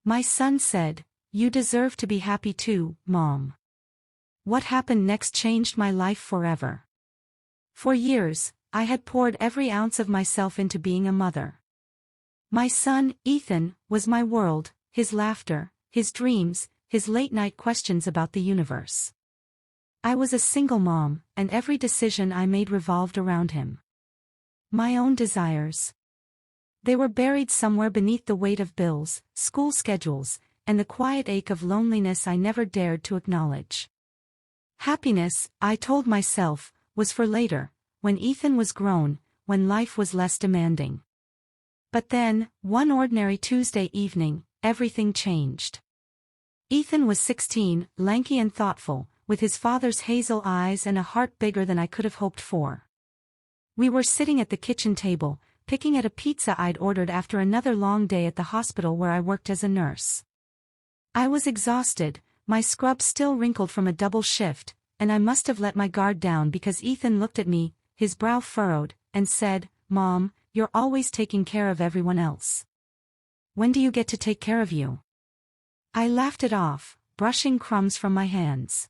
My son said, "You deserve to be happy too, Mom." What happened next changed my life forever. For years, I had poured every ounce of myself into being a mother. My son, Ethan, was my world, his laughter, his dreams, his late-night questions about the universe. I was a single mom, and every decision I made revolved around him. My own desires. They were buried somewhere beneath the weight of bills, school schedules, and the quiet ache of loneliness I never dared to acknowledge. Happiness, I told myself, was for later, when Ethan was grown, when life was less demanding. But then, one ordinary Tuesday evening, everything changed. Ethan was 16, lanky and thoughtful, with his father's hazel eyes and a heart bigger than I could have hoped for. We were sitting at the kitchen table, picking at a pizza I'd ordered after another long day at the hospital where I worked as a nurse. I was exhausted, my scrub still wrinkled from a double shift, and I must have let my guard down because Ethan looked at me, his brow furrowed, and said, "Mom, you're always taking care of everyone else. When do you get to take care of you?" I laughed it off, brushing crumbs from my hands.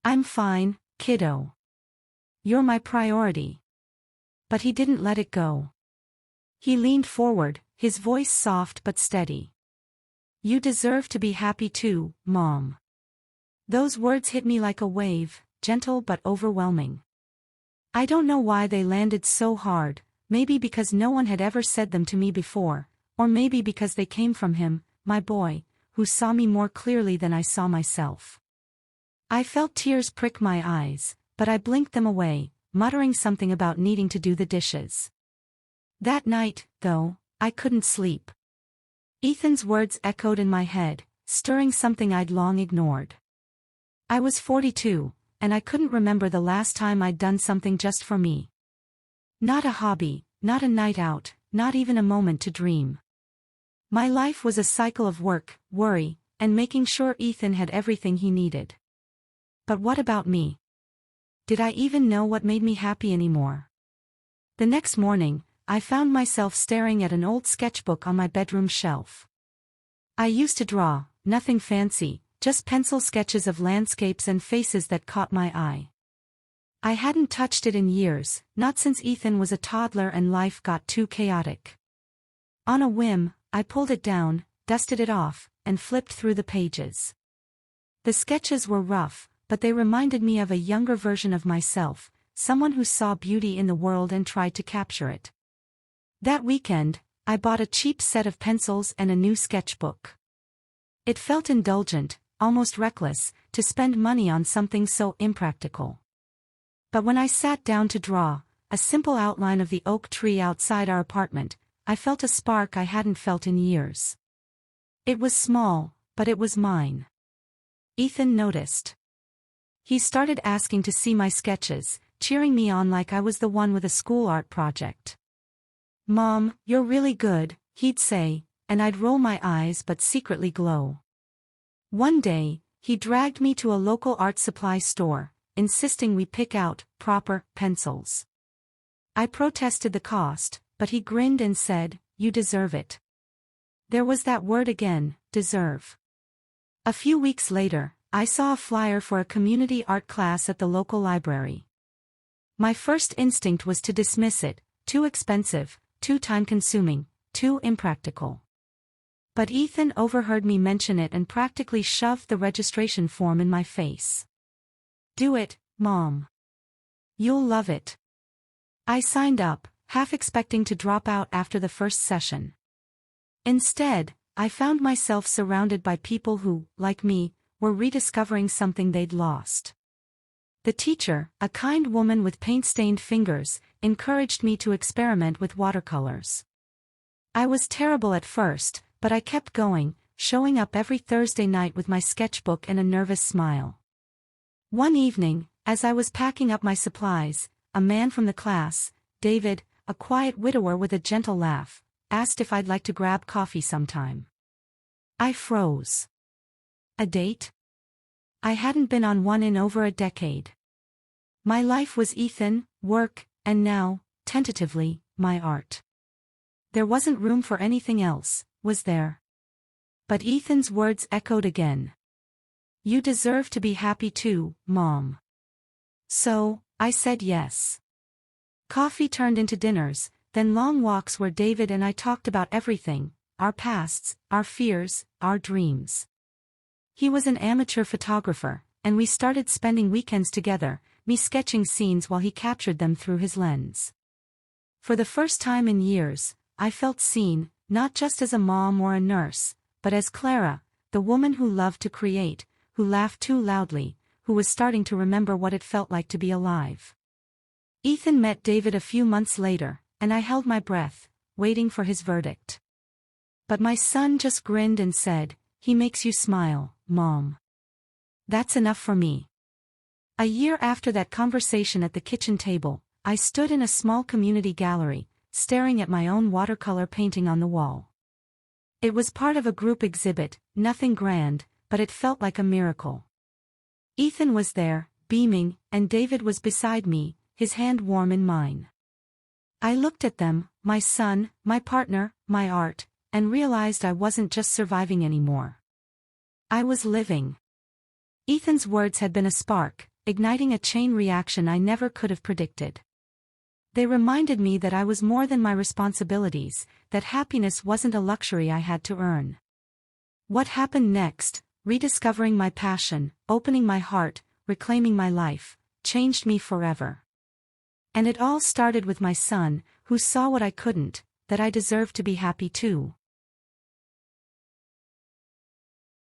"I'm fine, kiddo. You're my priority." But he didn't let it go. He leaned forward, his voice soft but steady. "You deserve to be happy too, Mom." Those words hit me like a wave, gentle but overwhelming. I don't know why they landed so hard, maybe because no one had ever said them to me before, or maybe because they came from him, my boy, who saw me more clearly than I saw myself. I felt tears prick my eyes, but I blinked them away, muttering something about needing to do the dishes. That night, though, I couldn't sleep. Ethan's words echoed in my head, stirring something I'd long ignored. I was 42, and I couldn't remember the last time I'd done something just for me. Not a hobby, not a night out, not even a moment to dream. My life was a cycle of work, worry, and making sure Ethan had everything he needed. But what about me? Did I even know what made me happy anymore? The next morning, I found myself staring at an old sketchbook on my bedroom shelf. I used to draw, nothing fancy, just pencil sketches of landscapes and faces that caught my eye. I hadn't touched it in years, not since Ethan was a toddler and life got too chaotic. On a whim, I pulled it down, dusted it off, and flipped through the pages. The sketches were rough, but they reminded me of a younger version of myself, someone who saw beauty in the world and tried to capture it. That weekend, I bought a cheap set of pencils and a new sketchbook. It felt indulgent, almost reckless, to spend money on something so impractical. But when I sat down to draw, a simple outline of the oak tree outside our apartment, I felt a spark I hadn't felt in years. It was small, but it was mine. Ethan noticed. He started asking to see my sketches, cheering me on like I was the one with a school art project. "Mom, you're really good," he'd say, and I'd roll my eyes but secretly glow. One day, he dragged me to a local art supply store, insisting we pick out proper pencils. I protested the cost, but he grinned and said, "You deserve it." There was that word again, deserve. A few weeks later, I saw a flyer for a community art class at the local library. My first instinct was to dismiss it, too expensive, too time-consuming, too impractical. But Ethan overheard me mention it and practically shoved the registration form in my face. "Do it, Mom. You'll love it." I signed up, half expecting to drop out after the first session. Instead, I found myself surrounded by people who, like me, were rediscovering something they'd lost. The teacher, a kind woman with paint-stained fingers, encouraged me to experiment with watercolors. I was terrible at first, but I kept going, showing up every Thursday night with my sketchbook and a nervous smile. One evening, as I was packing up my supplies, a man from the class, David, a quiet widower with a gentle laugh, asked if I'd like to grab coffee sometime. I froze. A date? I hadn't been on one in over a decade. My life was Ethan, work, and now, tentatively, my art. There wasn't room for anything else, was there? But Ethan's words echoed again. You deserve to be happy too, Mom. So, I said yes. Coffee turned into dinners, then long walks where David and I talked about everything, our pasts, our fears, our dreams. He was an amateur photographer, and we started spending weekends together, me sketching scenes while he captured them through his lens. For the first time in years, I felt seen, not just as a mom or a nurse, but as Clara, the woman who loved to create, who laughed too loudly, who was starting to remember what it felt like to be alive. Ethan met David a few months later, and I held my breath, waiting for his verdict. But my son just grinned and said, "He makes you smile, Mom." That's enough for me. A year after that conversation at the kitchen table, I stood in a small community gallery, staring at my own watercolor painting on the wall. It was part of a group exhibit, nothing grand, but it felt like a miracle. Ethan was there, beaming, and David was beside me, his hand warm in mine. I looked at them, my son, my partner, my art, and realized I wasn't just surviving anymore. I was living. Ethan's words had been a spark, igniting a chain reaction I never could have predicted. They reminded me that I was more than my responsibilities, that happiness wasn't a luxury I had to earn. What happened next, rediscovering my passion, opening my heart, reclaiming my life, changed me forever. And it all started with my son, who saw what I couldn't, that I deserved to be happy too.